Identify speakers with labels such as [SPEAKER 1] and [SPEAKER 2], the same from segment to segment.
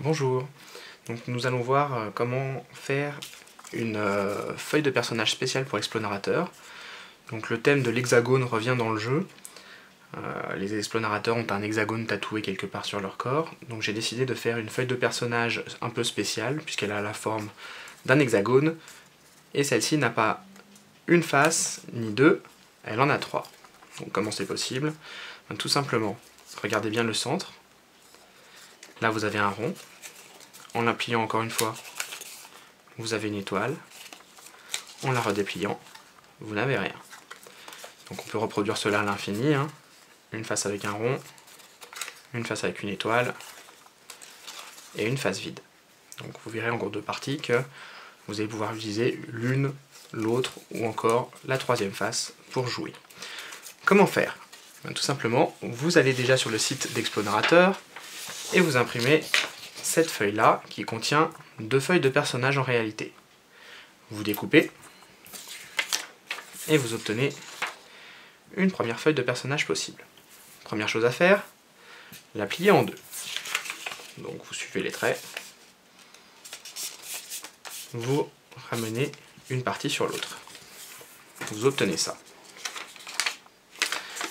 [SPEAKER 1] Bonjour, donc nous allons voir comment faire une feuille de personnage spéciale pour Explorateur. Donc le thème de l'hexagone revient dans le jeu. Les Explorateurs ont un hexagone tatoué quelque part sur leur corps, donc j'ai décidé de faire une feuille de personnage un peu spéciale puisqu'elle a la forme d'un hexagone et celle-ci n'a pas une face ni deux, elle en a trois. Donc comment c'est possible? Tout simplement, regardez bien le centre. Là vous avez un rond. En la pliant encore une fois, vous avez une étoile. En la redépliant, vous n'avez rien. Donc on peut reproduire cela à l'infini. Une face avec un rond, une face avec une étoile, et une face vide. Donc vous verrez en cours de partie que vous allez pouvoir utiliser l'une, l'autre, ou encore la troisième face pour jouer. Comment faire? Tout simplement, vous allez déjà sur le site d'Explorateur, et vous imprimez cette feuille-là, qui contient deux feuilles de personnages en réalité. Vous découpez, et vous obtenez une première feuille de personnage possible. Première chose à faire, la plier en deux. Donc vous suivez les traits, vous ramenez une partie sur l'autre. Vous obtenez ça.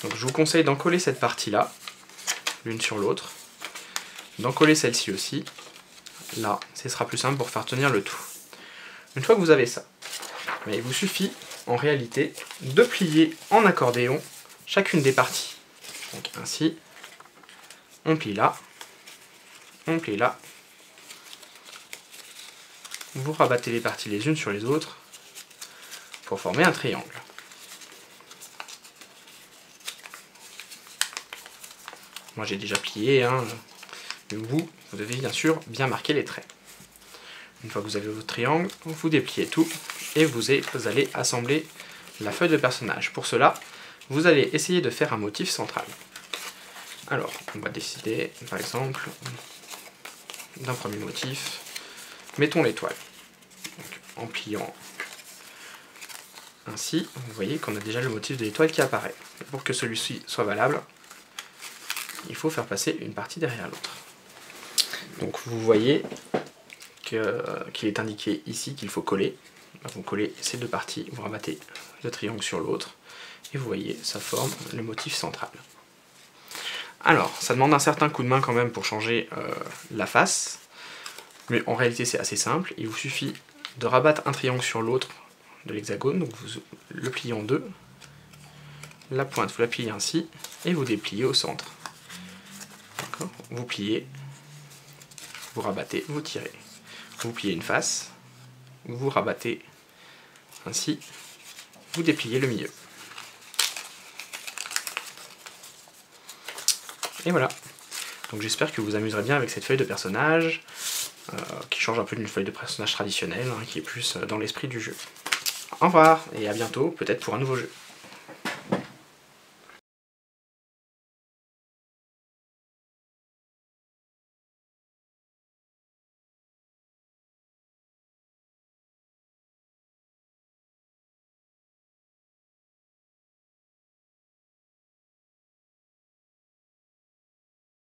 [SPEAKER 1] Donc je vous conseille d'encoller cette partie-là, l'une sur l'autre, d'encoller celle-ci aussi. Là, ce sera plus simple pour faire tenir le tout. Une fois que vous avez ça, il vous suffit en réalité de plier en accordéon chacune des parties. Donc ainsi, on plie là, on plie là. Vous rabattez les parties les unes sur les autres pour former un triangle. Moi j'ai déjà plié, mais vous devez bien sûr bien marquer les traits. Une fois que vous avez votre triangle, vous dépliez tout et vous allez assembler la feuille de personnage. Pour cela, vous allez essayer de faire un motif central. Alors, on va décider, par exemple, d'un premier motif. Mettons l'étoile. En pliant ainsi, vous voyez qu'on a déjà le motif de l'étoile qui apparaît. Pour que celui-ci soit valable, il faut faire passer une partie derrière l'autre. Donc vous voyez qu'il est indiqué ici qu'il faut coller. Vous collez ces deux parties, vous rabattez le triangle sur l'autre, et vous voyez, ça forme le motif central. Alors, ça demande un certain coup de main quand même pour changer la face, mais en réalité c'est assez simple. Il vous suffit de rabattre un triangle sur l'autre de l'hexagone, donc vous le pliez en deux, la pointe vous la pliez ainsi, et vous dépliez au centre. Vous pliez, vous rabattez, vous tirez. Vous pliez une face, vous rabattez ainsi, vous dépliez le milieu. Et voilà. Donc j'espère que vous vous amuserez bien avec cette feuille de personnage, qui change un peu d'une feuille de personnage traditionnelle, qui est plus dans l'esprit du jeu. Au revoir, et à bientôt, peut-être pour un nouveau jeu.